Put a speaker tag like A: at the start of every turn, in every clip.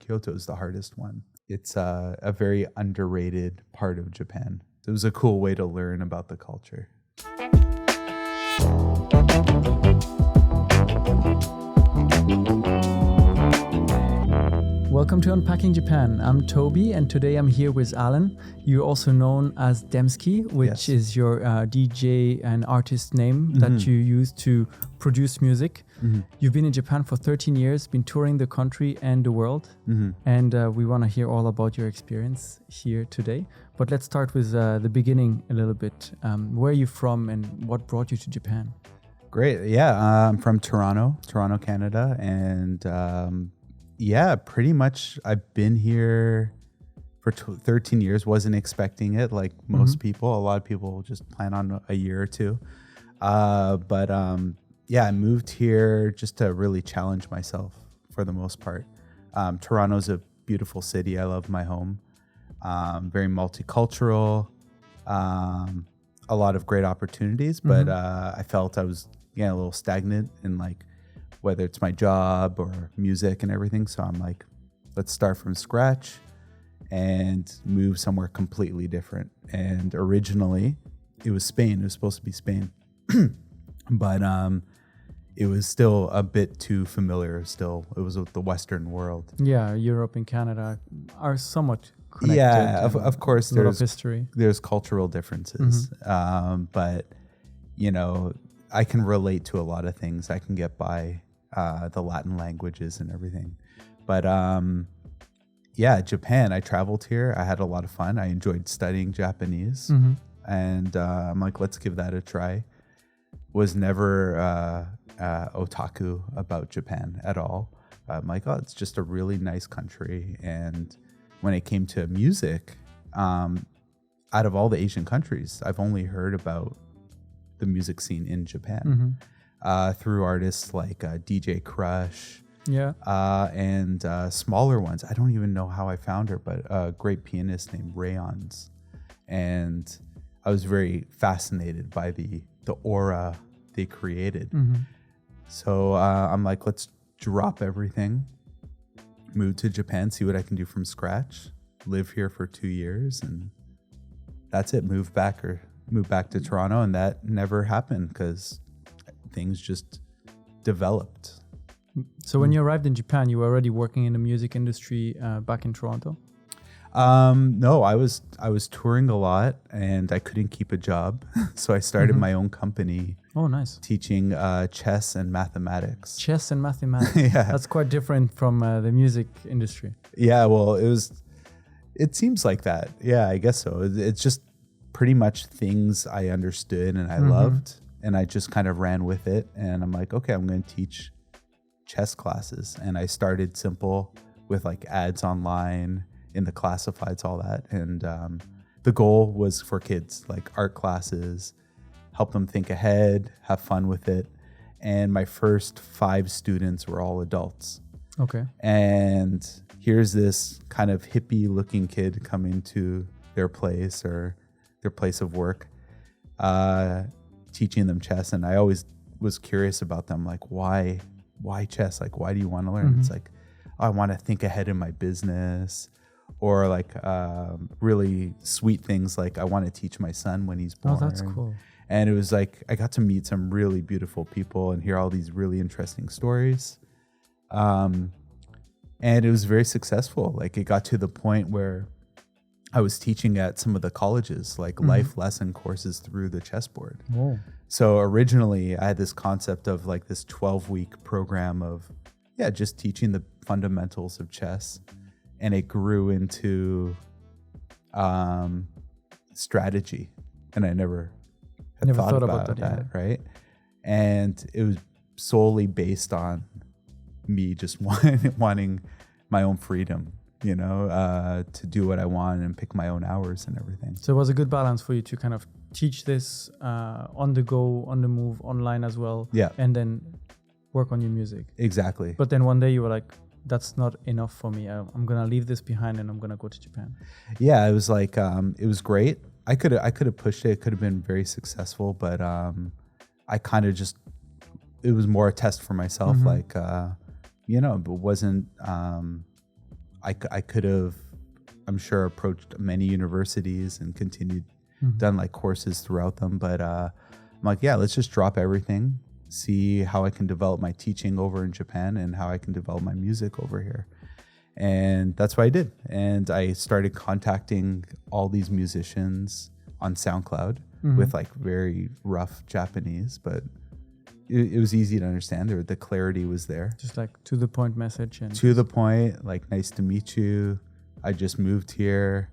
A: Kyoto is the hardest one. It's a very underrated part of Japan. It was a cool way to learn about the culture.
B: Welcome to Unpacking Japan. I'm Toby, and today I'm here with Alan. You're also known as Demsky, which is your DJ and artist name that you use to produce music. You've been in Japan for 13 years, been touring the country and the world, and we want to hear all about your experience here today. But let's start with the beginning a little bit. Where are you from and what brought you to Japan?
A: Great. Yeah, I'm from Toronto, Canada, and pretty much I've been here for 13 years. Wasn't expecting it like most people. A lot of people just plan on a year or two. But I moved here just to really challenge myself for the most part. Toronto's a beautiful city. I love my home. Very multicultural, a lot of great opportunities, but I felt I was getting a little stagnant in like whether it's my job or music and everything. So I'm like, let's start from scratch and move somewhere completely different. And originally it was Spain. It was supposed to be Spain, but it was still a bit too familiar still. It was the Western world.
B: Yeah, Europe and Canada are somewhat connected.
A: Yeah, of course
B: there's history.
A: There's cultural differences. But, you know, I can relate to a lot of things. I can get by the Latin languages and everything. But Japan, I traveled here. I had a lot of fun. I enjoyed studying Japanese. And I'm like, let's give that a try. Was never otaku about Japan at all. I'm like, oh, it's just a really nice country. And when it came to music, out of all the Asian countries, I've only heard about the music scene in Japan through artists like DJ Crush and smaller ones. I don't even know how I found her, but a great pianist named Rayons. And I was very fascinated by the aura they created. So I'm like, let's drop everything, move to Japan, see what I can do from scratch, live here for 2 years, and that's it. Move back to Toronto, and that never happened because things just developed.
B: So when you arrived in Japan, you were already working in the music industry back in Toronto?
A: No, I was touring a lot and I couldn't keep a job. So I started my own company.
B: Oh, nice.
A: Teaching chess and mathematics.
B: Chess and mathematics.
A: Yeah.
B: That's quite different from the music industry.
A: Yeah, well, it seems like that. Yeah, I guess so. It's just pretty much things I understood and I loved, and I just kind of ran with it. And I'm like, okay, I'm going to teach chess classes. And I started simple with like ads online in the classifieds, all that. And the goal was for kids, like art classes, help them think ahead, have fun with it. And my first 5 students were all adults.
B: Okay.
A: And here's this kind of hippie looking kid coming to their place or their place of work, teaching them chess. And I always was curious about them, like, why chess? Like, why do you want to learn? It's like, oh, I want to think ahead in my business. Or like really sweet things like I want to teach my son when he's born.
B: Oh, that's cool.
A: And it was like I got to meet some really beautiful people and hear all these really interesting stories. And it was very successful. Like it got to the point where I was teaching at some of the colleges, like life lesson courses through the chessboard.
B: Whoa.
A: So originally I had this concept of like this 12-week program of, just teaching the fundamentals of chess. And it grew into strategy. And I never thought about that, right? And it was solely based on me just wanting my own freedom, you know, to do what I want and pick my own hours and everything.
B: So it was a good balance for you to kind of teach this on the go, on the move, online as well. Yeah. And then work on your music.
A: Exactly.
B: But then one day you were like, that's not enough for me. I'm going to leave this behind and I'm going to go to Japan.
A: Yeah, it was like, it was great. I could have pushed it. It could have been very successful, but I kind of just, it was more a test for myself. Like, you know, but wasn't, I could have, I'm sure, approached many universities and continued, done like courses throughout them. But I'm like, yeah, let's just drop everything, see how I can develop my teaching over in Japan and how I can develop my music over here. And that's what I did. And I started contacting all these musicians on SoundCloud with like very rough Japanese, but it was easy to understand. The clarity was there.
B: Just like to the point message. And
A: to the point, like, nice to meet you. I just moved here.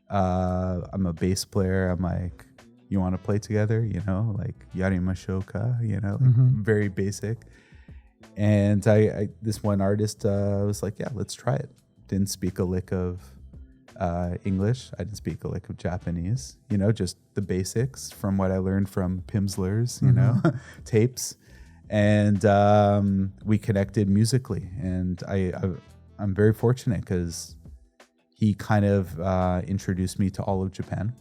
A: I'm a bass player. I'm like, you want to play together? You know, like Yarimashoka, you know, like very basic. And I this one artist was like, yeah, let's try it. Didn't speak a lick of English. I didn't speak a lick of Japanese, you know, just the basics from what I learned from Pimsleur's, you know, tapes. And we connected musically. And I'm very fortunate because he kind of introduced me to all of Japan.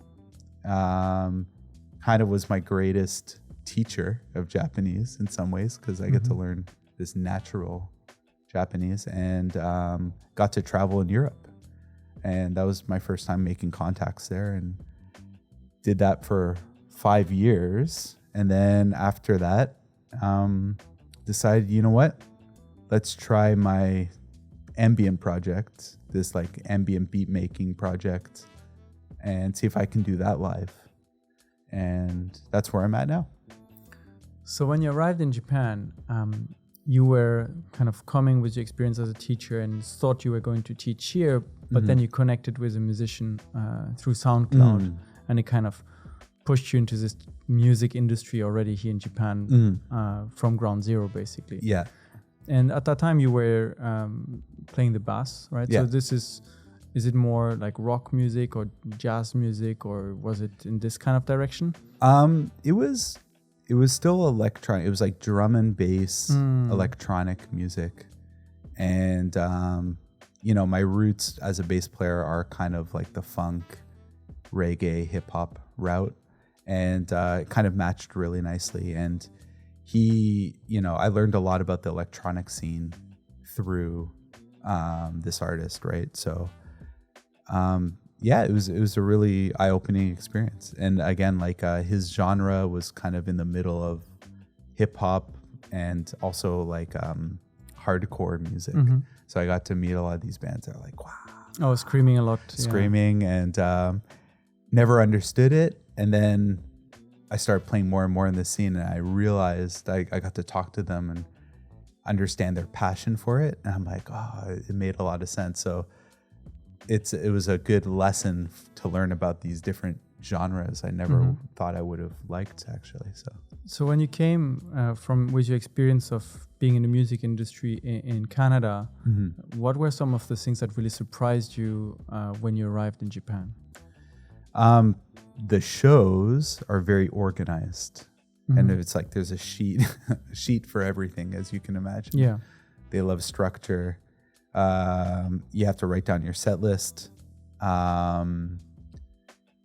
A: Kind of was my greatest teacher of Japanese in some ways because I get to learn this natural Japanese and got to travel in Europe. And that was my first time making contacts there and did that for 5 years. And then after that, decided, you know what, let's try my ambient project, this like ambient beat making project, and see if I can do that live. And that's where I'm at now.
B: So when you arrived in Japan, you were kind of coming with your experience as a teacher and thought you were going to teach here, but then you connected with a musician through SoundCloud, and it kind of pushed you into this music industry already here in Japan from ground zero, basically.
A: Yeah.
B: And at that time you were playing the bass, right?
A: Yeah.
B: So this is it more like rock music or jazz music, or was it in this kind of direction? It was still electronic.
A: It was like drum and bass, electronic music. And, you know, my roots as a bass player are kind of like the funk, reggae, hip hop route. And it kind of matched really nicely. And he, you know, I learned a lot about the electronic scene through this artist, right? So, yeah, it was a really eye-opening experience. And again, like his genre was kind of in the middle of hip hop and also like hardcore music. So I got to meet a lot of these bands that are like, wow.
B: Oh, screaming a lot.
A: Screaming, and never understood it. And then I started playing more and more in the scene, and I realized I got to talk to them and understand their passion for it. And I'm like, oh, it made a lot of sense. So it was a good lesson to learn about these different genres I never thought I would have liked, actually. So
B: when you came with your experience of being in the music industry in Canada, what were some of the things that really surprised you when you arrived in Japan?
A: The shows are very organized, and it's like there's a sheet for everything, as you can imagine.
B: Yeah,
A: they love structure. You have to write down your set list,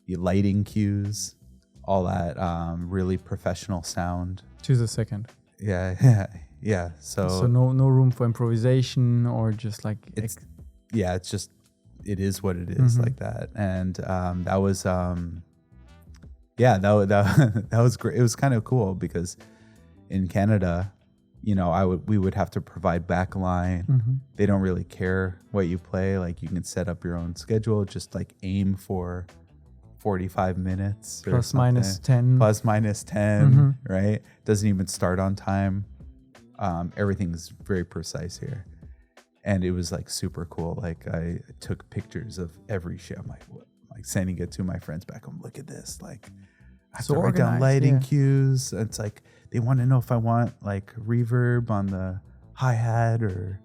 A: your lighting cues, all that, really professional sound.
B: To the second.
A: Yeah. So
B: no room for improvisation or just like
A: it's just, it is what it is, like that. And that was that was great. It was kind of cool because in Canada, you know, we would have to provide backline. They don't really care what you play. Like, you can set up your own schedule, just like aim for 45 minutes
B: plus minus 10,
A: right? Doesn't even start on time. Everything's very precise here, and it was like super cool. Like, I took pictures of every show. I'm like, what? Like, sending it to my friends back home. Look at this. Like, I have to write down lighting cues. It's like they want to know if I want like reverb on the hi-hat, or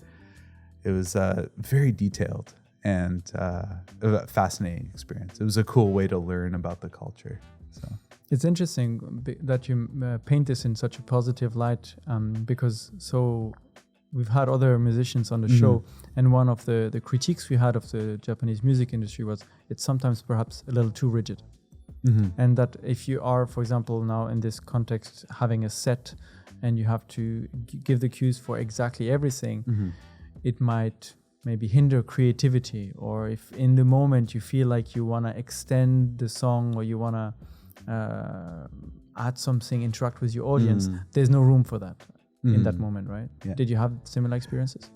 A: it was very detailed and a fascinating experience. It was a cool way to learn about the culture. So
B: it's interesting that you paint this in such a positive light, because we've had other musicians on the show, and one of the critiques we had of the Japanese music industry was it's sometimes perhaps a little too rigid. And that if you are, for example, now in this context, having a set and you have to give the cues for exactly everything, it might maybe hinder creativity, or if in the moment you feel like you want to extend the song or you want to add something, interact with your audience, there's no room for that in that moment, right?
A: Yeah.
B: Did you have similar experiences?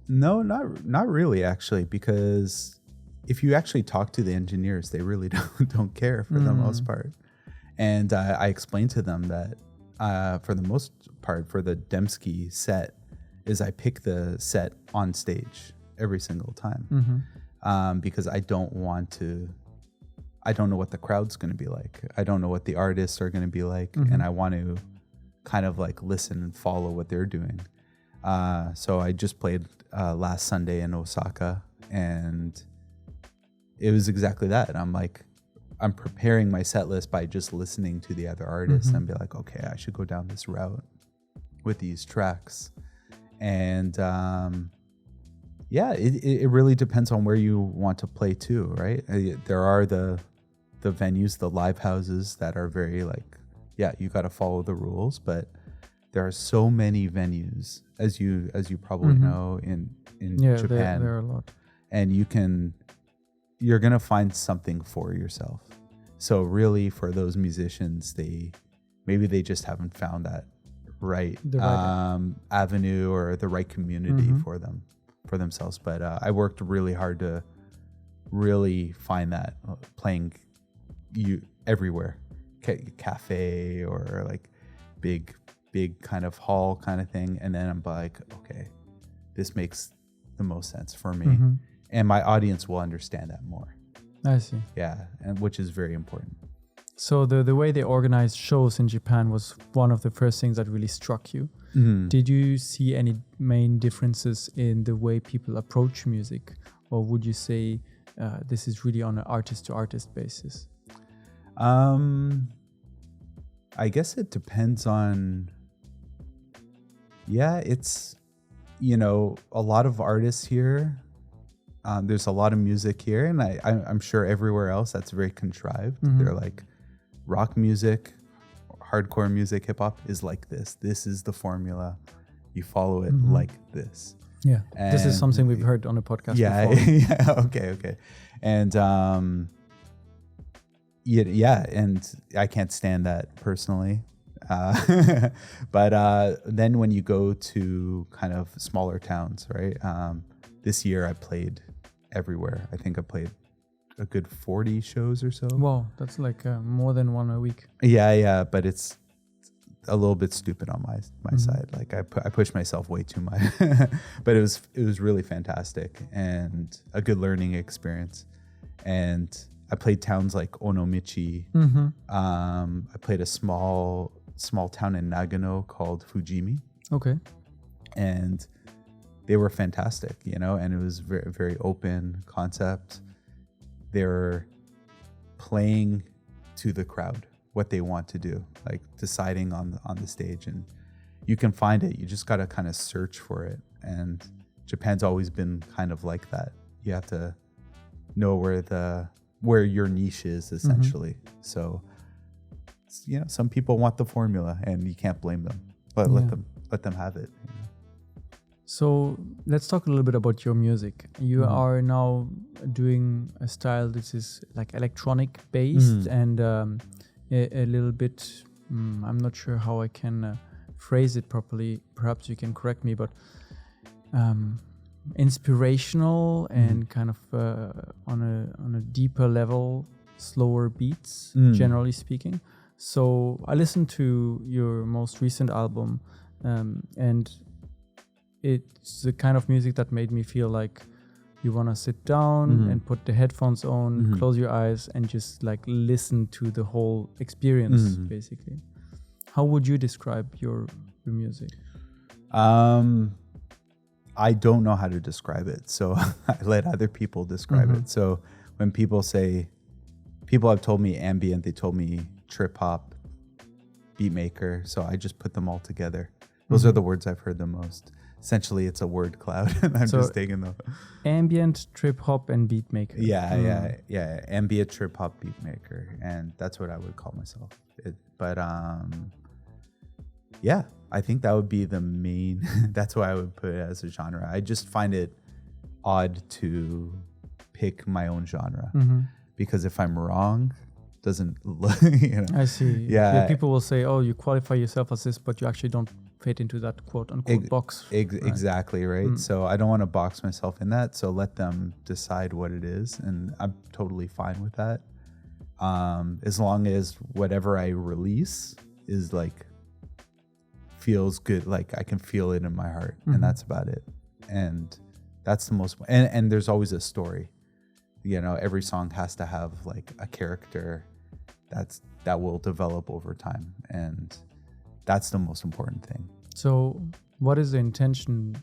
A: No, not really, actually, because if you actually talk to the engineers, they really don't care for the most part. And I explained to them that for the most part, for the Demsky set, is I pick the set on stage every single time because I don't know what the crowd's going to be like. I don't know what the artists are going to be like, and I want to kind of like listen and follow what they're doing. So I just played last Sunday in Osaka, and it was exactly that. I'm preparing my set list by just listening to the other artists and be like, okay, I should go down this route with these tracks. And it really depends on where you want to play too, right? There are the venues, the live houses that are very like, you got to follow the rules, but there are so many venues, as you probably know, in Japan.
B: There are a lot.
A: And you're going to find something for yourself. So really for those musicians, maybe they just haven't found that right avenue or the right community for themselves. But I worked really hard to really find that, playing everywhere, cafe or like big kind of hall kind of thing. And then I'm like, okay, this makes the most sense for me. And my audience will understand that more.
B: I see.
A: Yeah, and which is very important.
B: So the way they organized shows in Japan was one of the first things that really struck you. Did you see any main differences in the way people approach music? Or would you say this is really on an artist-to-artist basis?
A: I guess it depends on... it's, a lot of artists here. There's a lot of music here, and I'm sure everywhere else that's very contrived. They're like, rock music, hardcore music, hip hop is like this. This is the formula. You follow it like this.
B: Yeah,
A: and
B: this is something we've heard on the podcast before.
A: Okay. And and I can't stand that personally. But then when you go to kind of smaller towns, right? This year I played everywhere. I think I played a good 40 shows or so.
B: Wow, that's like more than one a week.
A: Yeah, but it's a little bit stupid on my side. Like I pushed myself way too much, but it was really fantastic and a good learning experience. And I played towns like Onomichi. I played a small town in Nagano called Fujimi.
B: Okay.
A: And they were fantastic, and it was very, very open concept. They're playing to the crowd what they want to do, like deciding on the stage, and you can find it. You just got to kind of search for it. And Japan's always been kind of like that. You have to know where your niche is, essentially. So, some people want the formula, and you can't blame them, but let them have it.
B: So let's talk a little bit about your music. You are now doing a style that is like electronic based and a little bit, I'm not sure how I can phrase it properly. Perhaps you can correct me, but inspirational and kind of on a deeper level, slower beats, generally speaking. So I listened to your most recent album and it's the kind of music that made me feel like you want to sit down and put the headphones on, close your eyes, and just like listen to the whole experience, basically. How would you describe your music?
A: I don't know how to describe it, so I let other people describe it. So when people have told me ambient, they told me trip hop, beat maker, so I just put them all together. Those are the words I've heard the most. Essentially, it's a word cloud. I'm just taking them.
B: Ambient, trip hop, and beat maker.
A: Yeah. Ambient, trip hop, beat maker, and that's what I would call myself. But Yeah, I think that would be the main, that's why I would put it as a genre. I just find it odd to pick my own genre because if I'm wrong, doesn't look,
B: I see.
A: Yeah.
B: People will say, oh, you qualify yourself as this, but you actually don't fit into that quote unquote box.
A: Right? Exactly, right? So I don't want to box myself in that. So let them decide what it is. And I'm totally fine with that. As long as whatever I release is like, feels good, like I can feel it in my heart, and that's about it. And that's the most, and there's always a story. Every song has to have like a character that will develop over time, and that's the most important thing.
B: So what is the intention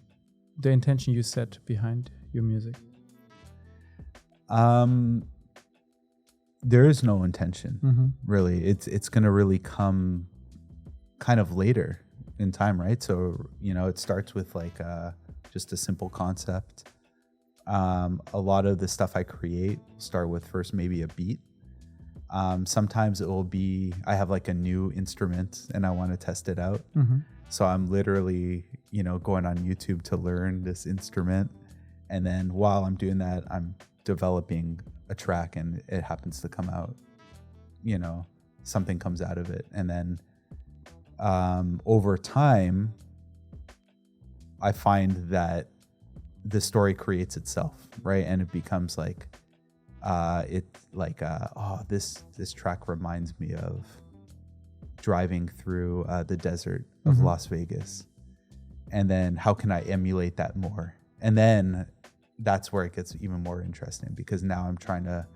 B: you set behind your music?
A: There is no intention, really. It's gonna really come kind of later in time, right? So it starts with like just a simple concept. A lot of the stuff I create start with first maybe a beat. Sometimes it will be I have like a new instrument and I want to test it out. So I'm literally going on YouTube to learn this instrument, and then while I'm doing that, I'm developing a track, and it happens to come out, something comes out of it, and then over time, I find that the story creates itself, right? And it becomes like, this track reminds me of driving through the desert of Las Vegas. And then how can I emulate that more? And then that's where it gets even more interesting, because now I'm trying to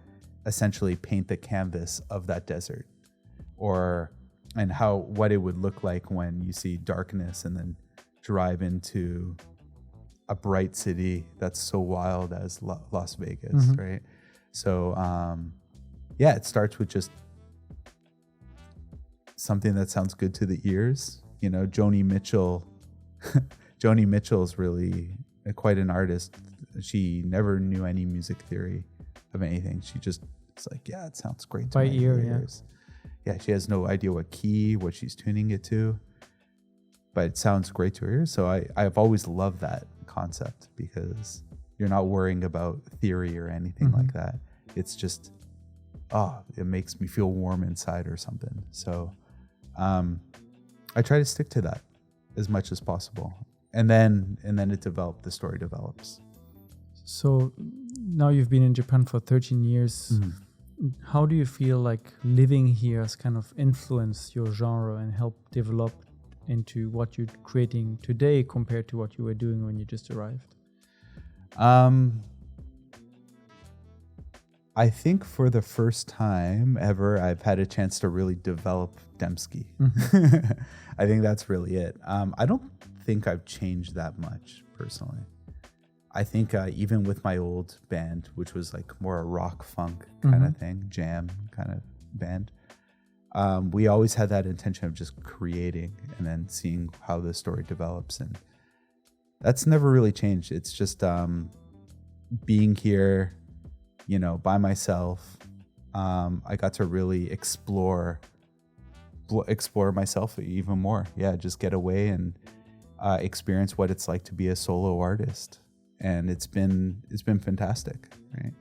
A: essentially paint the canvas of that desert, and what it would look like when you see darkness and then drive into a bright city that's so wild as Las Vegas, right? So, it starts with just something that sounds good to the ears. Joni Mitchell is really quite an artist. She never knew any music theory of anything. She just, it's like, yeah, it sounds great to
B: by
A: my
B: ear,
A: ears. Yeah, she has no idea what she's tuning it to, but it sounds great to her ears. So I've always loved that concept, because you're not worrying about theory or anything like that. It's just, it makes me feel warm inside or something. So I try to stick to that as much as possible. And then the story develops.
B: So now you've been in Japan for 13 years. How do you feel like living here has kind of influenced your genre and helped develop into what you're creating today compared to what you were doing when you just arrived?
A: I think for the first time ever, I've had a chance to really develop Demsky. I think that's really it. I don't think I've changed that much personally. I think even with my old band, which was like more a rock funk kind of thing, jam kind of band, we always had that intention of just creating and then seeing how the story develops. And that's never really changed. It's just being here, by myself. I got to really explore myself even more. Yeah, just get away and experience what it's like to be a solo artist. And it's been fantastic, right?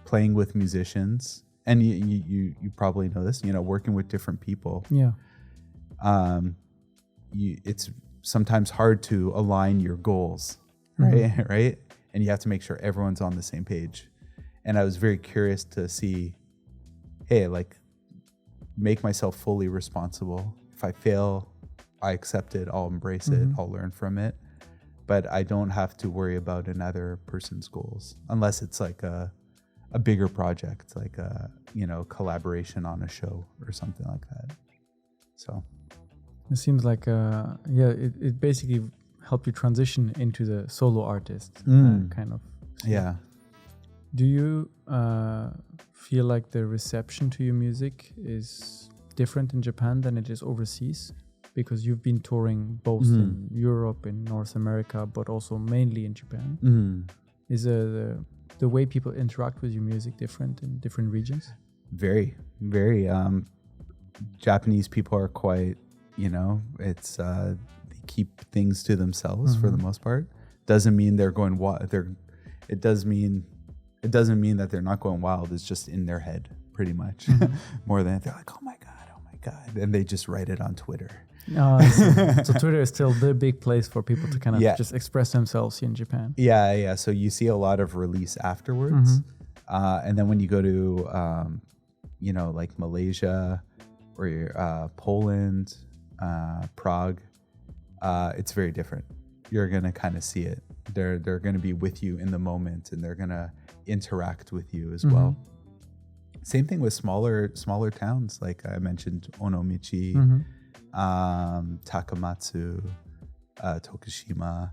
A: Playing with musicians, and you probably know this, working with different people.
B: Yeah.
A: It's sometimes hard to align your goals, right? Right? And you have to make sure everyone's on the same page. And I was very curious to see, hey, like, make myself fully responsible. If I fail, I accept it. I'll embrace it. I'll learn from it. But I don't have to worry about another person's goals unless it's like a bigger project, like a collaboration on a show or something like that. So
B: it seems like it basically helped you transition into the solo artist kind of.
A: Yeah.
B: Do you feel like the reception to your music is different in Japan than it is overseas? Because you've been touring both in Europe and North America, but also mainly in Japan. Is the way people interact with your music different in different regions?
A: Very, very. Japanese people are quite, it's they keep things to themselves for the most part. Doesn't mean they're going wild. It doesn't mean that they're not going wild. It's just in their head, pretty much. More than they're like, oh my god, and they just write it on Twitter.
B: So Twitter is still the big place for people to kind of just express themselves in Japan.
A: Yeah. So you see a lot of release afterwards, and then when you go to like Malaysia or Poland, Prague, it's very different. You're gonna kind of see it. They're gonna be with you in the moment, and they're gonna interact with you as well. Same thing with smaller towns, like I mentioned, Onomichi, Takamatsu, Tokushima,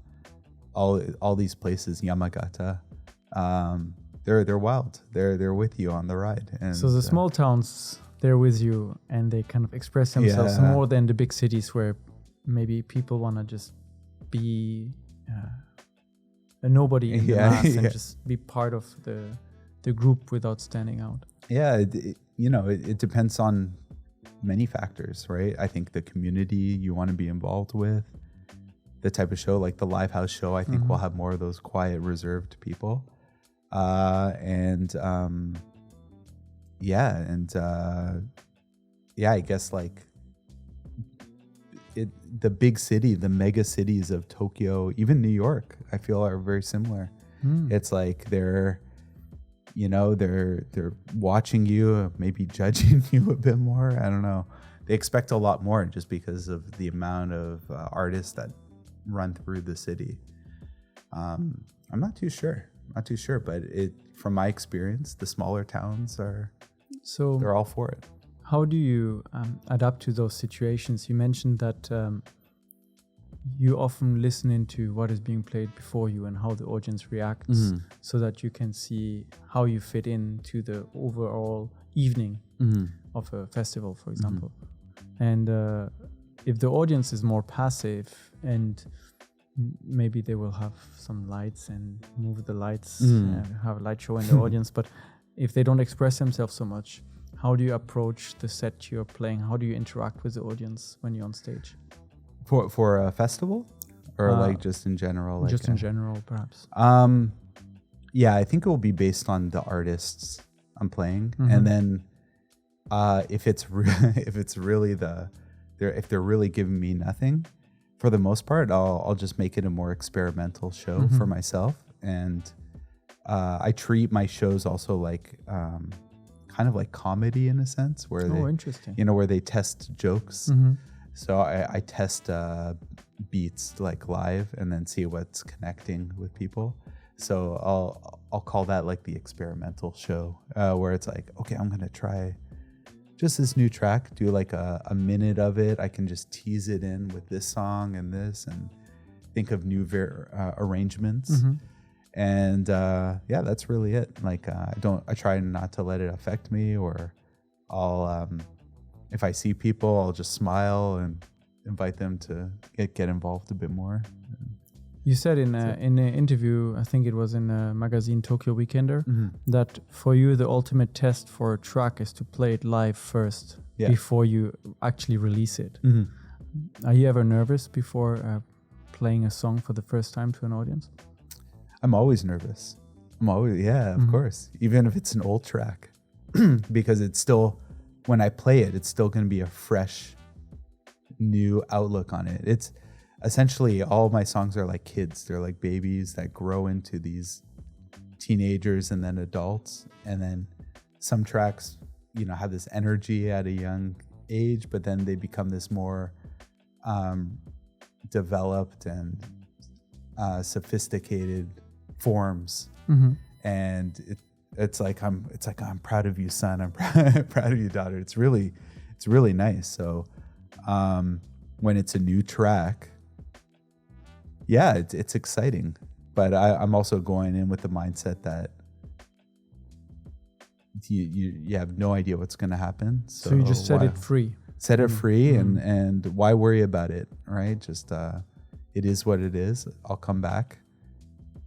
A: all these places, Yamagata. They're wild. They're with you on the ride. And
B: so the small towns, they're with you, and they kind of express themselves more than the big cities where maybe people want to just be a nobody in the mass and just be part of the group without standing out.
A: Yeah, it depends on many factors, right? I think the community you want to be involved with, the type of show, like the live house show, I think we'll have more of those quiet, reserved people. I guess like the big city, the mega cities of Tokyo, even New York, I feel are very similar. It's like they're watching you, maybe judging you a bit more. I don't know. They expect a lot more just because of the amount of artists that run through the city. I'm not too sure, but from my experience, the smaller towns they're all for it.
B: How do you adapt to those situations? You mentioned that you often listen into what is being played before you and how the audience reacts, so that you can see how you fit into the overall evening of a festival, for example. And if the audience is more passive, and maybe they will have some lights and move the lights, have a light show in the audience, but if they don't express themselves so much, how do you approach the set you're playing? How do you interact with the audience when you're on stage?
A: For a festival, or like just in general? Like
B: just in general, perhaps.
A: I think it will be based on the artists I'm playing, and then if they're really giving me nothing, for the most part, I'll just make it a more experimental show for myself, and I treat my shows also like kind of like comedy in a sense, where
B: interesting.
A: Where they test jokes. So I test beats like live, and then see what's connecting with people. So I'll call that like the experimental show, where it's like, okay, I'm gonna try just this new track, do like a minute of it. I can just tease it in with this song and this, and think of new arrangements. And that's really it. Like I try not to let it affect me, or I'll if I see people, I'll just smile and invite them to get involved a bit more.
B: You said in an interview, I think it was in a magazine, Tokyo Weekender, that for you the ultimate test for a track is to play it live first before you actually release it. Are you ever nervous before playing a song for the first time to an audience?
A: I'm always nervous. Of course. Even if it's an old track, because it's still, when I play it, it's still going to be a fresh, new outlook on it. It's essentially, all of my songs are like kids. They're like babies that grow into these teenagers and then adults. And then some tracks, have this energy at a young age, but then they become this more developed and sophisticated forms. And it's like I'm proud of you, son. I'm proud of you, daughter. It's really nice. So when it's a new track, it's exciting, but I'm also going in with the mindset that you have no idea what's going to happen. So
B: you just set it free.
A: Set it free, and why worry about it, right? Just it is what it is. I'll come back.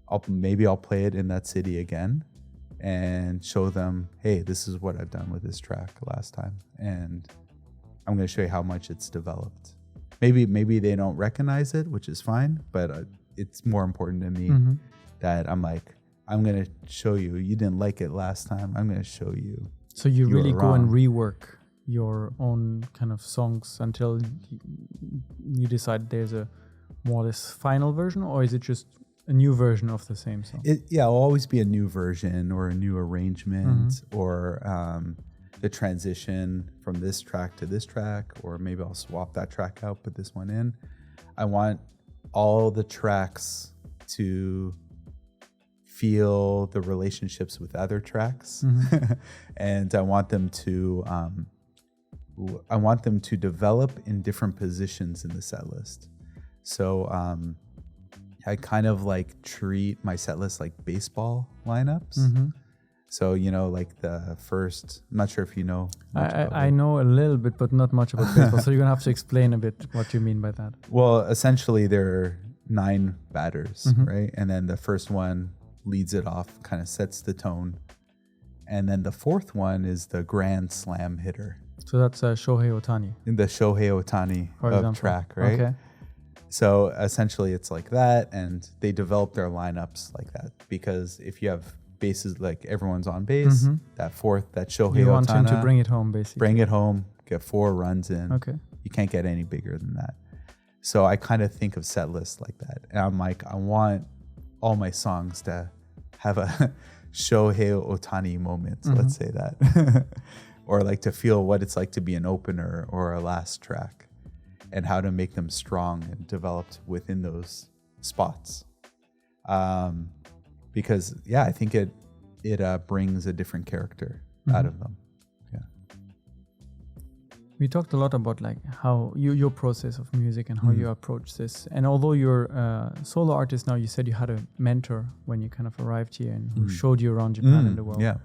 A: I'll play it in that city again, and show them, hey, this is what I've done with this track last time, and I'm going to show you how much it's developed. maybe they don't recognize it, which is fine, but it's more important to me that I'm like, I'm going to show you. You didn't like it last time. I'm going to show you.
B: So you really go and rework your own kind of songs until you decide there's a more or less final version, or is it just a new version of the same song?
A: It'll always be a new version or a new arrangement or the transition from this track to this track, or maybe I'll swap that track out, put this one in. I want all the tracks to feel the relationships with other tracks, and I want them to develop in different positions in the set list. So I kind of like treat my set list like baseball lineups. So, like the first, I'm not sure if you know.
B: I know a little bit, but not much about baseball. So you're going to have to explain a bit what you mean by that.
A: Well, essentially there are 9 batters, right? And then the first one leads it off, kind of sets the tone. And then the fourth one is the grand slam hitter.
B: So that's Shohei Ohtani.
A: In the Shohei Ohtani track, right? Okay. So essentially it's like that, and they develop their lineups like that, because if you have bases, like everyone's on base, that fourth, that Shohei Ohtani. You want him
B: to bring it home, basically.
A: Bring it home, get 4 runs in.
B: Okay.
A: You can't get any bigger than that. So I kind of think of set lists like that. And I'm like, I want all my songs to have a Shohei Ohtani moment, let's say that. Or like to feel what it's like to be an opener or a last track, and how to make them strong and developed within those spots. Because I think it brings a different character out of them. Yeah.
B: We talked a lot about like how your process of music and how you approach this. And although you're a solo artist now, you said you had a mentor when you kind of arrived here and who showed you around Japan and the world.
A: Yeah.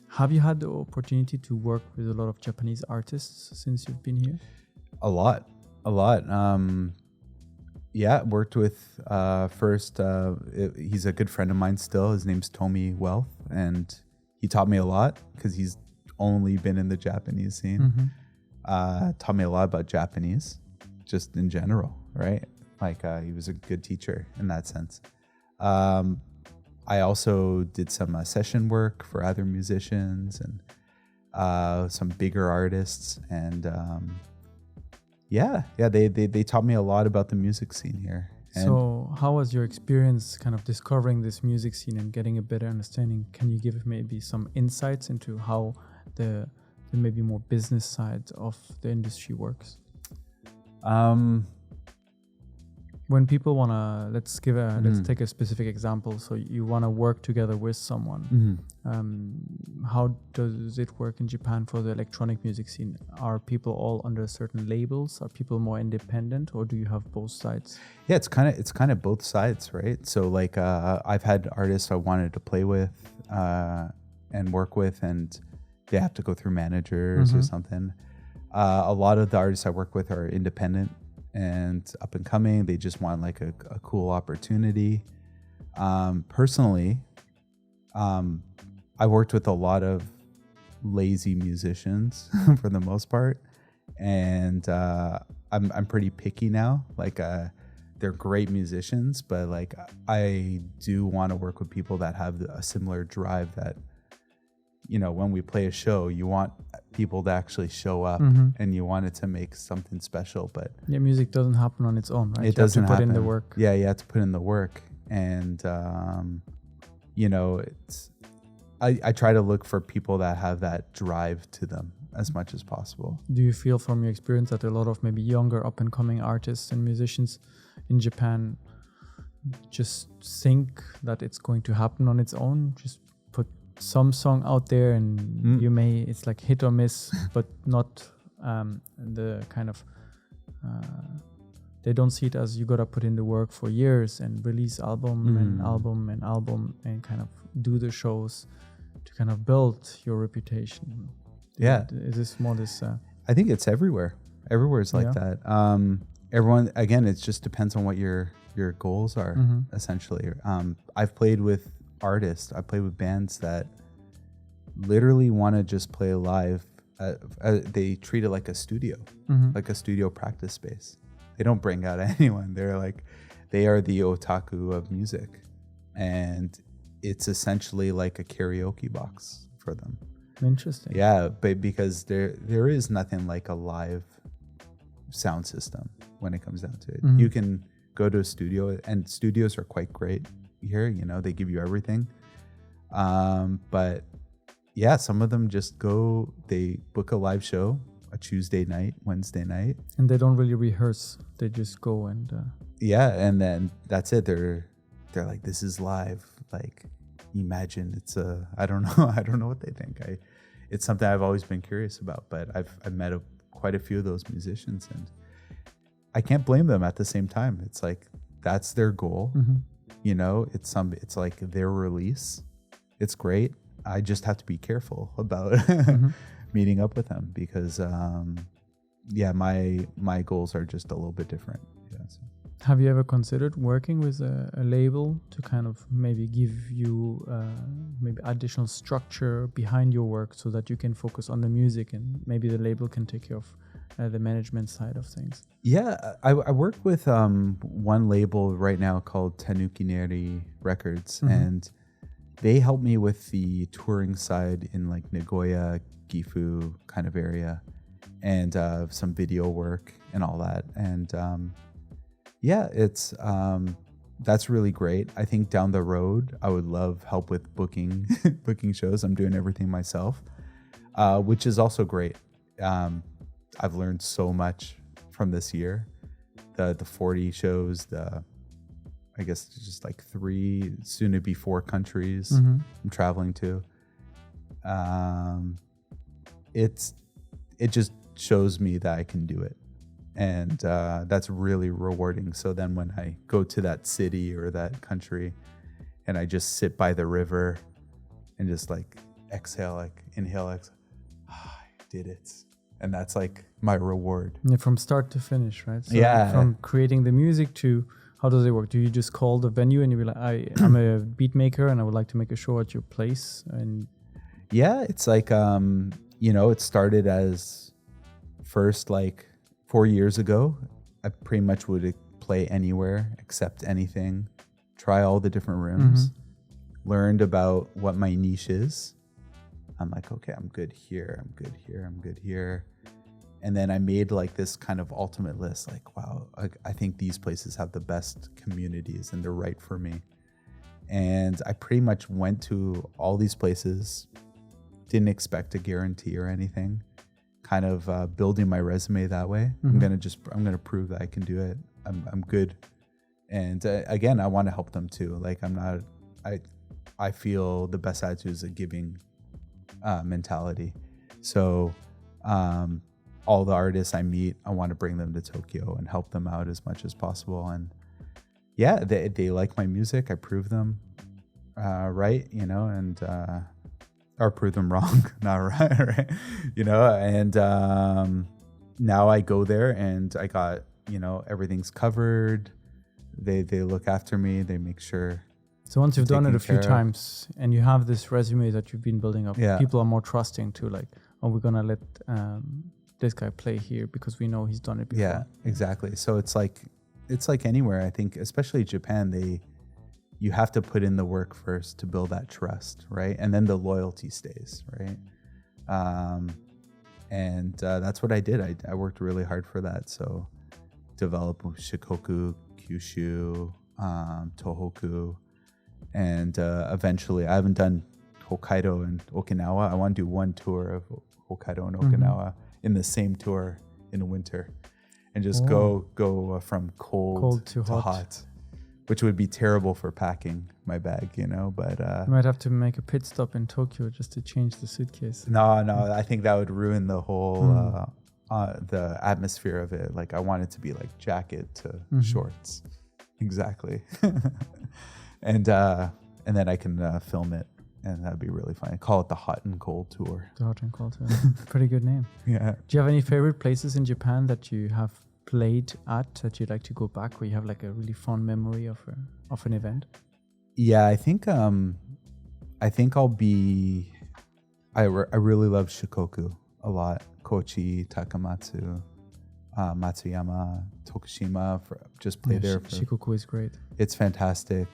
B: Have you had the opportunity to work with a lot of Japanese artists since you've been here?
A: A lot. Worked with he's a good friend of mine still. His name's Tomi Wealth, and he taught me a lot because he's only been in the Japanese scene. Taught me a lot about Japanese, just in general, right? Like he was a good teacher in that sense. I also did some session work for other musicians and some bigger artists, and they taught me a lot about the music scene here. And
B: so how was your experience kind of discovering this music scene and getting a better understanding? Can you give maybe some insights into how the maybe more business side of the industry works? When people want to, let's take a specific example. So you want to work together with someone. How does it work in Japan for the electronic music scene? Are people all under certain labels? Are people more independent, or do you have both sides?
A: Yeah, it's kind of both sides, right? So like I've had artists I wanted to play with and work with, and they have to go through managers or something. A lot of the artists I work with are independent and up and coming. They just want like a cool opportunity. Personally, I worked with a lot of lazy musicians for the most part, and I'm pretty picky now. Like they're great musicians, but like I do want to work with people that have a similar drive. That, you know, when we play a show, you want people to actually show up, and you want it to make something special. But
B: music doesn't happen on its own, right?
A: It doesn't happen.
B: Put in the work.
A: Yeah, you have to put in the work, and you know, I try to look for people that have that drive to them as much as possible.
B: Do you feel from your experience that a lot of maybe younger up and coming artists and musicians in Japan just think that it's going to happen on its own? Just put some song out there and it's like hit or miss, but not the kind of they don't see it as you gotta put in the work for years and release album and album and album and kind of do the shows to kind of build your reputation. Is this more this
A: I think it's everywhere. Everywhere is like that. Everyone, again, it just depends on what your goals are, essentially. I've played with artists, I played with bands that literally want to just play live. They treat it like a studio, like a studio practice space. They don't bring out anyone. They are the otaku of music, and it's essentially like a karaoke box for them.
B: Interesting.
A: Yeah, but because there is nothing like a live sound system when it comes down to it. You can go to a studio, and studios are quite great here. You know, they give you everything. But yeah, some of them just go, they book a live show, a Tuesday night, Wednesday night.
B: And they don't really rehearse. They just go and...
A: Yeah, and then that's it. They're like, this is live. Like, imagine it's I don't know what they think. It's something I've always been curious about, but I've met quite a few of those musicians, and I can't blame them at the same time. It's like, that's their goal. You know, it's like their release. It's great. I just have to be careful about meeting up with them because, my goals are just a little bit different. Yeah, so.
B: Have you ever considered working with a label to kind of maybe give you maybe additional structure behind your work so that you can focus on the music and maybe the label can take care of the management side of things?
A: Yeah, I work with one label right now called Tanukineri Records, and they help me with the touring side in like Nagoya, Gifu kind of area, and some video work and all that. And it's that's really great. I think down the road, I would love help with booking shows. I'm doing everything myself, which is also great. I've learned so much from this year. The 40 shows, I guess just like 3, soon to be 4 countries I'm traveling to. It just shows me that I can do it. And that's really rewarding. So then when I go to that city or that country and I just sit by the river and just like exhale, like inhale, exhale, I did it. And that's like my reward.
B: Yeah, from start to finish, right? So
A: yeah.
B: From creating the music to, how does it work? Do you just call the venue and you be like, I'm a beat maker and I would like to make a show at your place? And
A: yeah, it's like, it started as first like 4 years ago. I pretty much would play anywhere, accept anything, try all the different rooms, learned about what my niche is. I'm like, okay, I'm good here, I'm good here, I'm good here. And then I made like this kind of ultimate list, like, wow, I think these places have the best communities and they're right for me. And I pretty much went to all these places, didn't expect a guarantee or anything, kind of building my resume that way. I'm gonna prove that I can do it. I'm good. And again, I want to help them too. Like I feel the best attitude is a giving mentality. So all the artists I meet, I want to bring them to Tokyo and help them out as much as possible. And yeah, they like my music. I prove them right, and or prove them wrong, not right, and now I go there and I got, everything's covered. They look after me. They make sure.
B: So once you've done it a few times and you have this resume that you've been building up, people are more trusting to like, oh, we're going to let this guy play here because we know he's done it before.
A: Yeah, exactly. So it's like anywhere, I think, especially Japan, you have to put in the work first to build that trust, right? And then the loyalty stays, right? And that's what I did. I worked really hard for that. So develop Shikoku, Kyushu, Tohoku, and eventually, I haven't done Hokkaido and Okinawa. I want to do one tour of Hokkaido and Okinawa in the same tour in the winter, and just go from cold to hot, which would be terrible for packing my bag, But
B: you might have to make a pit stop in Tokyo just to change the suitcase.
A: No, I think that would ruin the whole the atmosphere of it. Like I want it to be like jacket to shorts, exactly. And then I can film it, and that'd be really fun. Call it the Hot and Cold Tour.
B: The Hot and Cold Tour. Pretty good name.
A: Yeah.
B: Do you have any favorite places in Japan that you have played at that you'd like to go back, where you have like a really fond memory of an event?
A: Yeah, I think I'll be. I really love Shikoku a lot. Kochi, Takamatsu, Matsuyama, Tokushima. Just play there.
B: Shikoku is great.
A: It's fantastic.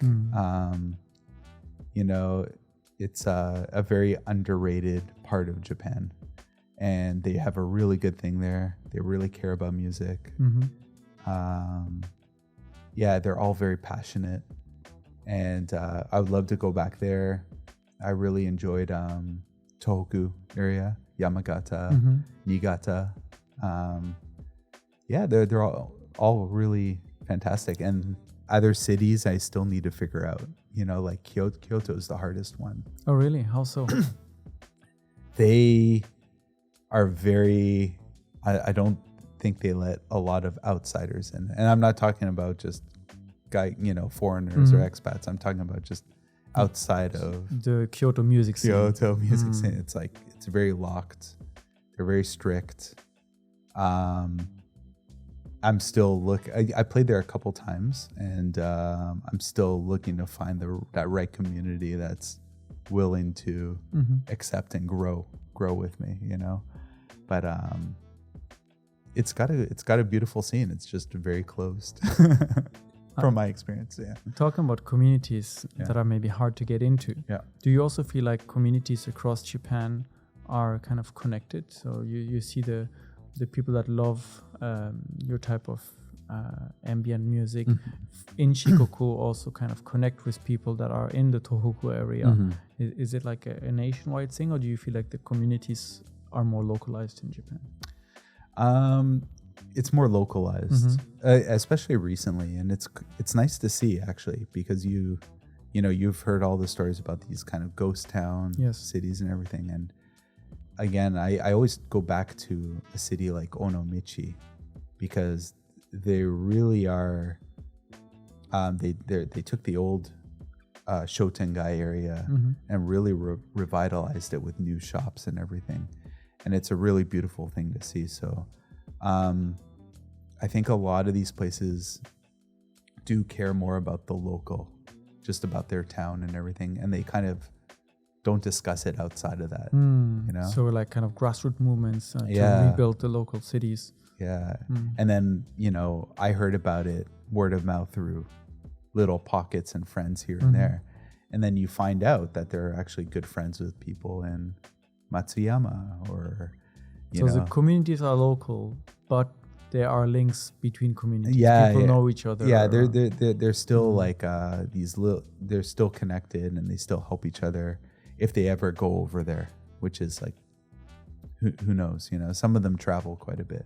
A: You know, it's a very underrated part of Japan, and they have a really good thing there. They really care about music. Yeah, they're all very passionate, and I would love to go back there. I really enjoyed Tohoku area, Yamagata, Niigata. Yeah, they're all really fantastic. And other cities I still need to figure out. You know, like Kyoto is the hardest one.
B: Oh, really? How so?
A: They are very, I don't think they let a lot of outsiders in. And I'm not talking about just foreigners or expats. I'm talking about just outside of
B: the Kyoto music scene.
A: Scene. It's like, it's very locked. They're very strict. I'm still I played there a couple times, and I'm still looking to find that right community that's willing to accept and grow with me, you know. But it's got a beautiful scene. It's just very closed from my experience. Yeah.
B: Talking about communities that are maybe hard to get into.
A: Yeah.
B: Do you also feel like communities across Japan are kind of connected? So you see the people that love your type of ambient music in Shikoku also kind of connect with people that are in the Tohoku area. Is it like a nationwide thing, or do you feel like the communities are more localized in Japan?
A: It's more localized, especially recently, and it's nice to see, actually, because you've heard all the stories about these kind of ghost town cities and everything. And again, I always go back to a city like Onomichi, because they really are. They took the old Shotengai area and really revitalized it with new shops and everything, and it's a really beautiful thing to see. So I think a lot of these places do care more about the local, just about their town and everything, and they kind of don't discuss it outside of that, you know?
B: So like kind of grassroots movements to rebuild the local cities.
A: Yeah. And then, I heard about it word of mouth through little pockets and friends here and there. And then you find out that they're actually good friends with people in Matsuyama or,
B: So the communities are local, but there are links between communities.
A: Yeah,
B: people know each other.
A: Yeah, they're still like they're still connected, and they still help each other if they ever go over there, which is like, who knows? Some of them travel quite a bit.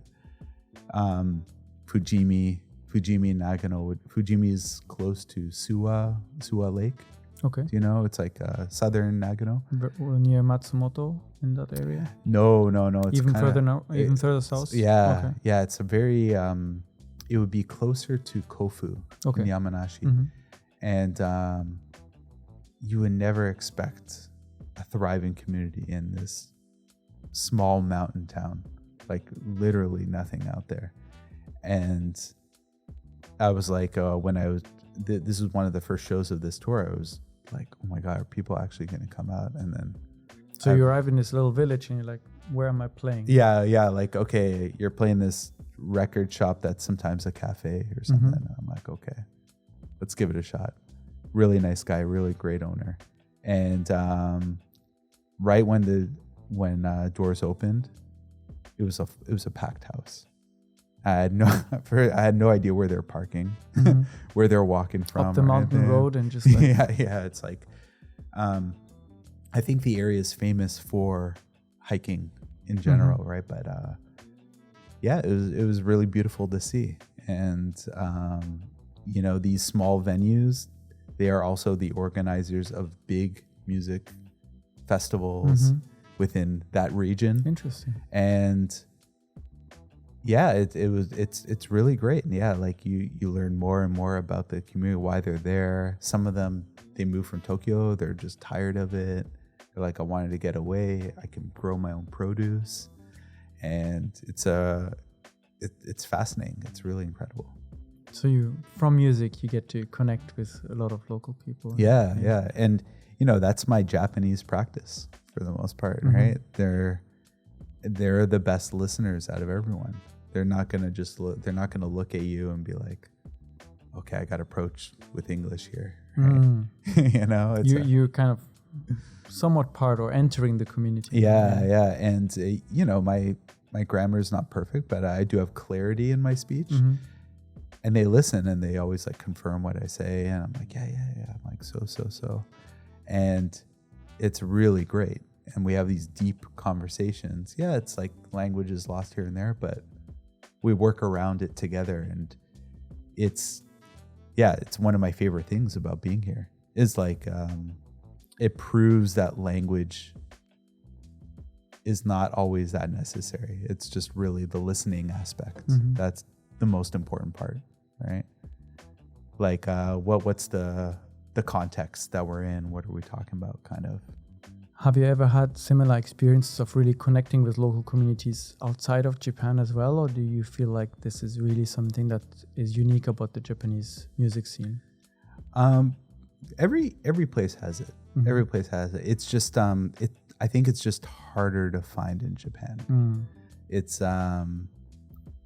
A: Fujimi, Nagano. Fujimi is close to Suwa Lake.
B: Okay.
A: Do you know? It's like southern Nagano.
B: Near Matsumoto, in that area?
A: No. It's
B: even further south?
A: Yeah.
B: Okay.
A: Yeah, it's a very, it would be closer to Kofu in Yamanashi. And you would never expect a thriving community in this small mountain town. Like literally nothing out there. And I was like, when I was, this was one of the first shows of this tour, I was like, oh my God, are people actually going to come out? And then
B: so you arrive in this little village and you're like, where am I playing?
A: Yeah. Like, okay, you're playing this record shop that's sometimes a cafe or something. And I'm like, okay, let's give it a shot. Really nice guy, really great owner. And right when doors opened, it was a packed house. I had no idea where they're parking, where they're walking from.
B: Up the mountain road and just like...
A: Yeah. It's like, I think the area is famous for hiking in general, right? But it was really beautiful to see. And these small venues, they are also the organizers of big music festivals within that region.
B: Interesting.
A: And yeah, it's really great. And yeah, like you learn more and more about the community, why they're there. Some of them, they moved from Tokyo, they're just tired of it. They're like, I wanted to get away. I can grow my own produce. And it's fascinating. It's really incredible. So
B: from music, you get to connect with a lot of local people.
A: Yeah. And that's my Japanese practice for the most part, right? They're the best listeners out of everyone. They're not gonna they're not gonna look at you and be like, okay, I got to approach with English here. Right? You know,
B: you're kind of somewhat part or entering the community.
A: Yeah. And you know, my grammar is not perfect, but I do have clarity in my speech. And they listen and they always like confirm what I say. And I'm like, yeah. I'm like, so. And it's really great. And we have these deep conversations. Yeah, it's like language is lost here and there, but we work around it together. And it's one of my favorite things about being here is like, it proves that language is not always that necessary. It's just really the listening aspect. That's the most important part, right? Like, what's the context that we're in? What are we talking about, kind of?
B: Have you ever had similar experiences of really connecting with local communities outside of Japan as well? Or do you feel like this is really something that is unique about the Japanese music scene?
A: Every place has it. Every place has it. It's just, I think it's just harder to find in Japan. It's,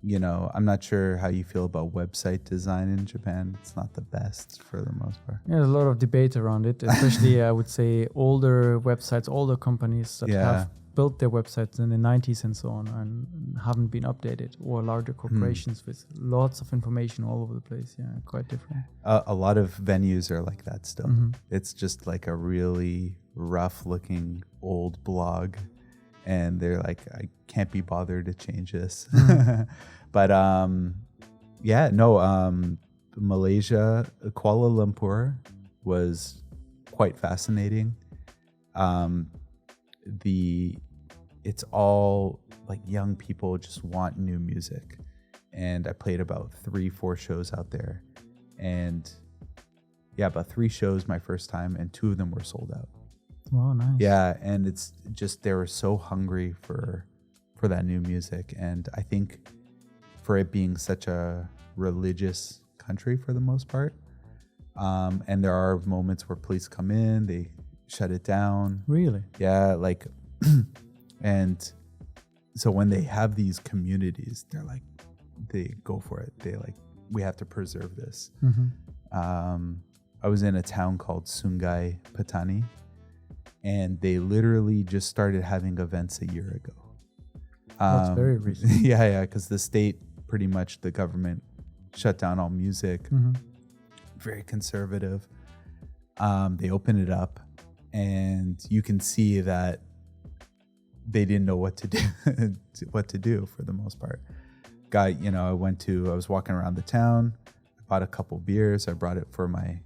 A: you know, I'm not sure how you feel about website design in Japan. It's not the best for the most part.
B: Yeah, there's a lot of debate around it, especially I would say older websites, older companies that have built their websites in the 90s and so on and haven't been updated, or larger corporations with lots of information all over the place. Yeah, quite different.
A: A lot of venues are like that still. It's just like a really rough looking old blog. And they're like, I can't be bothered to change this. But Malaysia, Kuala Lumpur was quite fascinating. It's all like young people just want new music. And I played about 3-4 shows out there. And about 3 shows my first time, and 2 of them were sold out.
B: Oh, nice.
A: Yeah, and it's just they were so hungry for that new music, and I think for it being such a religious country for the most part, and there are moments where police come in, they shut it down.
B: Really?
A: Yeah, like, and so when they have these communities, they're like, they go for it. They like, we have to preserve this. I was in a town called Sungai Petani. And they literally just started having events a year ago.
B: That's very recent.
A: Yeah, because the state, pretty much the government, shut down all music. Very conservative. They opened it up, and you can see that they didn't know what to do, for the most part. I was walking around the town, I bought a couple beers, I brought it for my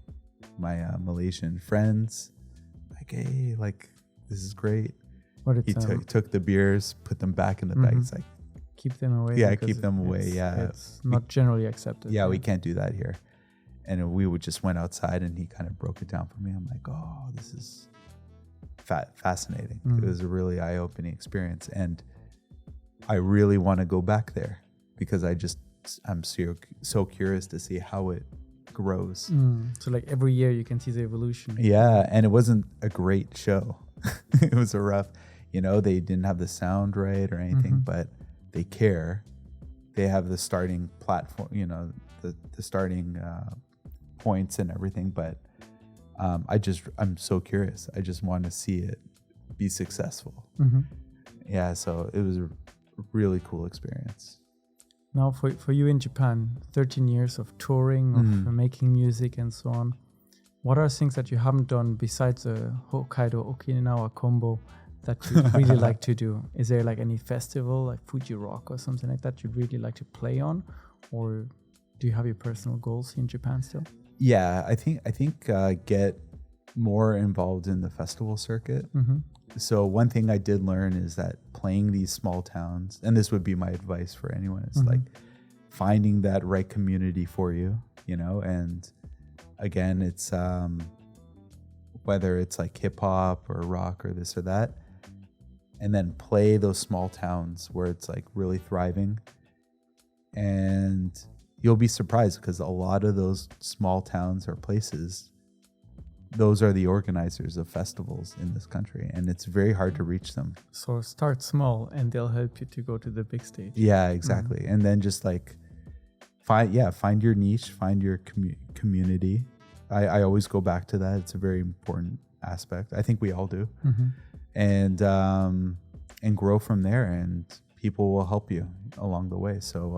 A: Malaysian friends. Hey, like, this is great. He took the beers, put them back in the bag. It's like,
B: keep them away.
A: Yeah, keep them away.
B: It's not generally accepted.
A: Yeah, we can't do that here. And we just went outside, and he kind of broke it down for me. I'm like, oh, this is fascinating. It was a really eye-opening experience, and I really want to go back there because I'm so curious to see how it grows.
B: So like every year you can see the evolution.
A: Yeah, and it wasn't a great show. It was a rough, they didn't have the sound right or anything, but they care. They have the starting platform, the starting points and everything, but I'm so curious. I just want to see it be successful. Yeah, so it was a really cool experience.
B: Now for you in Japan, 13 years of touring, of making music and so on, what are things that you haven't done besides the Hokkaido-Okinawa combo that you'd really like to do? Is there like any festival like Fuji Rock or something like that you'd really like to play on? Or do you have your personal goals in Japan still?
A: Yeah, I think get more involved in the festival circuit. So one thing I did learn is that playing these small towns, and this would be my advice for anyone, is like finding that right community for you, and again, it's whether it's like hip hop or rock or this or that, and then play those small towns where it's like really thriving, and you'll be surprised because a lot of those small towns or places those are the organizers of festivals in this country, and it's very hard to reach them.
B: So start small, and they'll help you to go to the big stage.
A: Yeah, exactly. And then just like find your niche, find your community. I always go back to that. It's a very important aspect. I think we all do. And grow from there, and people will help you along the way. So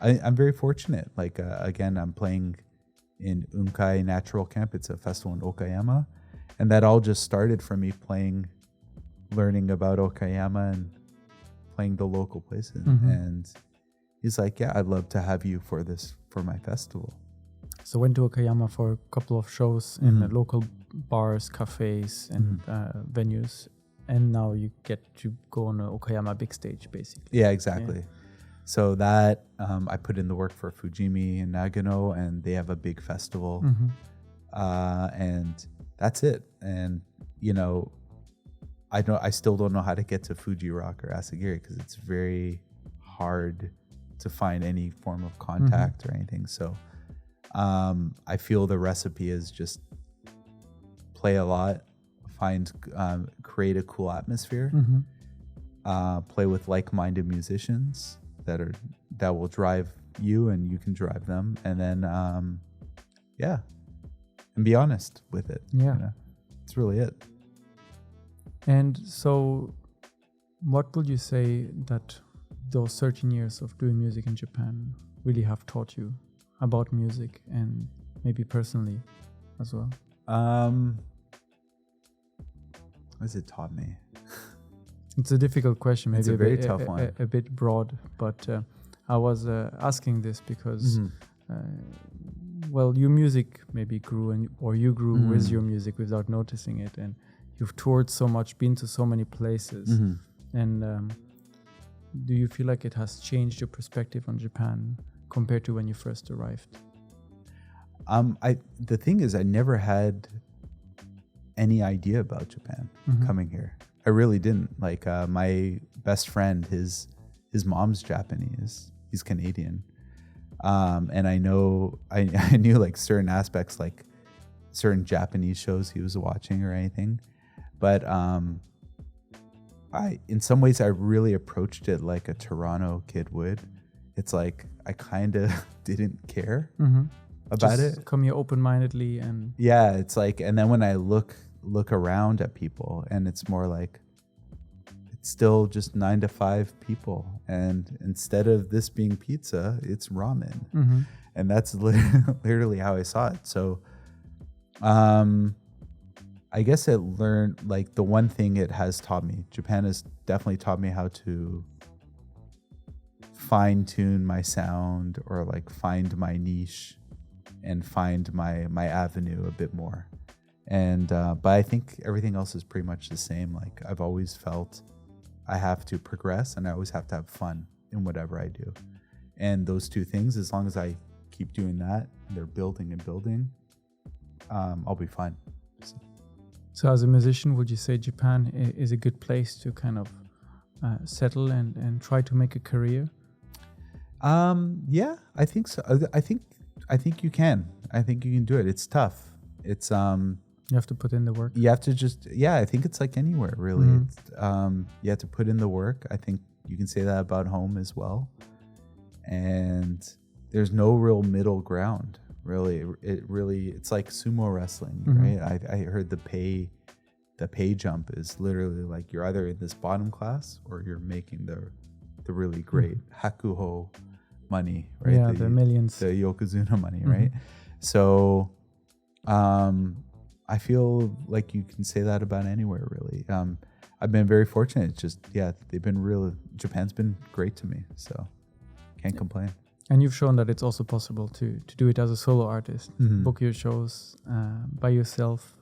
A: I'm very fortunate. Like again, I'm playing in Unkai Natural Camp. It's a festival in Okayama, and that all just started from me learning about Okayama and playing the local places. And he's like, yeah, I'd love to have you for my festival.
B: So went to Okayama for a couple of shows in the local bars, cafes, and venues, and now you get to go on a Okayama big stage, basically.
A: Yeah, exactly. Yeah. So that I put in the work for Fujimi in Nagano, and they have a big festival, and that's it. And I still don't know how to get to Fuji Rock or Asagiri because it's very hard to find any form of contact or anything. So I feel the recipe is just play a lot, create a cool atmosphere, play with like-minded musicians that will drive you and you can drive them, and then and be honest with it. That's really it.
B: And so what would you say that those 13 years of doing music in Japan really have taught you about music, and maybe personally as well?
A: What has it taught me?
B: It's a difficult question. Maybe
A: it's a very tough one.
B: A bit broad, but I was asking this because, your music maybe grew, or you grew with your music without noticing it, and you've toured so much, been to so many places, and do you feel like it has changed your perspective on Japan compared to when you first arrived?
A: The thing is, I never had any idea about Japan coming here. I really didn't. Like my best friend, his mom's Japanese. He's Canadian, and I knew like certain aspects, like certain Japanese shows he was watching or anything. But in some ways, I really approached it like a Toronto kid would. It's like I kind of didn't care about it.
B: Come here open-mindedly, and
A: it's like, and then when I look around at people, and it's more like it's still just 9 to 5 people, and instead of this being pizza, it's ramen, and that's literally how I saw it. So I guess it learned, like, the one thing it has taught me, Japan has definitely taught me how to fine tune my sound, or like find my niche and find my avenue a bit more. And but I think everything else is pretty much the same. Like, I've always felt I have to progress, and I always have to have fun in whatever I do. And those two things, as long as I keep doing that, they're building and building, I'll be fine.
B: So as a musician, would you say Japan is a good place to kind of settle and try to make a career?
A: Yeah, I think so. I think you can. I think you can do it. It's tough. It's
B: you have to put in the work.
A: You have to I think it's like anywhere, really. You have to put in the work. I think you can say that about home as well. And there's no real middle ground, really. It's like sumo wrestling, right? I heard the pay jump is literally like you're either in this bottom class or you're making the really great hakuho money, right?
B: Yeah, the millions.
A: The Yokozuna money, right? So I feel like you can say that about anywhere, really. I've been very fortunate. It's just, Japan's been great to me, so can't complain.
B: And you've shown that it's also possible to do it as a solo artist, book your shows by yourself,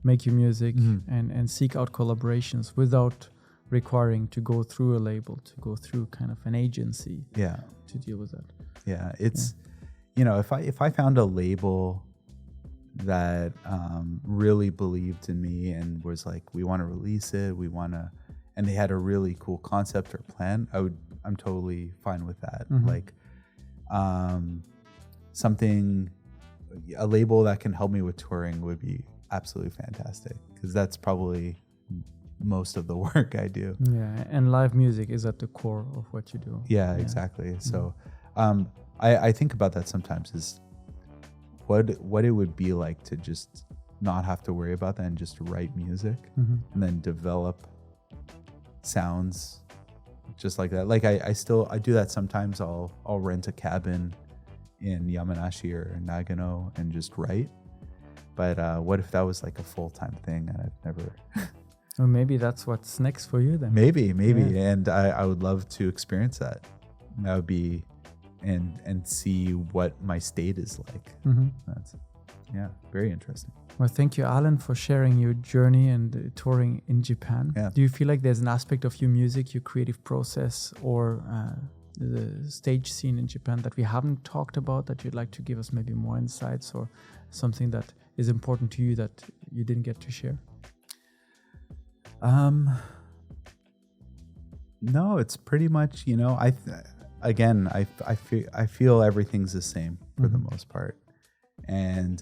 B: make your music, and seek out collaborations without requiring to go through a label, to go through kind of an agency to deal with that.
A: Yeah, it's, if I found a label that really believed in me and was like, we want to release it, and they had a really cool concept or plan, I'm totally fine with that. Like something, a label that can help me with touring would be absolutely fantastic, because that's probably most of the work I do.
B: Yeah, and live music is at the core of what you do.
A: Yeah, exactly. So I think about that sometimes, is what it would be like to just not have to worry about that and just write music and then develop sounds just like that. Like I do that sometimes. I'll rent a cabin in Yamanashi or Nagano and just write. But what if that was like a full-time thing, and I've never...
B: Or maybe that's what's next for you then.
A: Maybe. Yeah. And I would love to experience that. That would be, and see what my state is like. That's, very interesting.
B: Well, thank you, Alan, for sharing your journey and touring in Japan.
A: Yeah.
B: Do you feel like there's an aspect of your music, your creative process, or the stage scene in Japan that we haven't talked about, that you'd like to give us maybe more insights, or something that is important to you that you didn't get to share?
A: No, it's pretty much, I feel everything's the same for the most part. And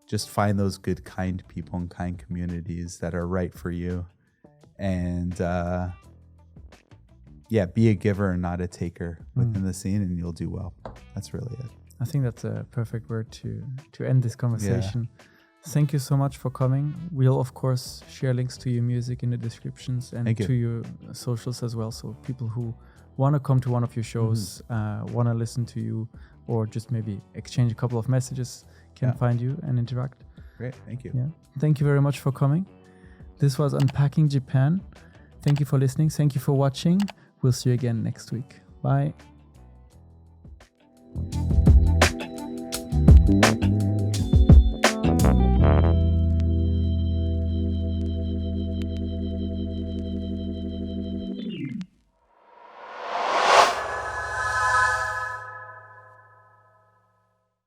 A: just find those good, kind people and kind communities that are right for you. And be a giver and not a taker within the scene, and you'll do well. That's really it.
B: I think that's a perfect word to end this conversation. Yeah. Thank you so much for coming. We'll, of course, share links to your music in the descriptions and to your socials as well. So people who want to come to one of your shows, want to listen to you, or just maybe exchange a couple of messages, can find you and interact.
A: Great. Thank you.
B: Yeah. Thank you very much for coming. This was Unpacking Japan. Thank you for listening. Thank you for watching. We'll see you again next week. Bye.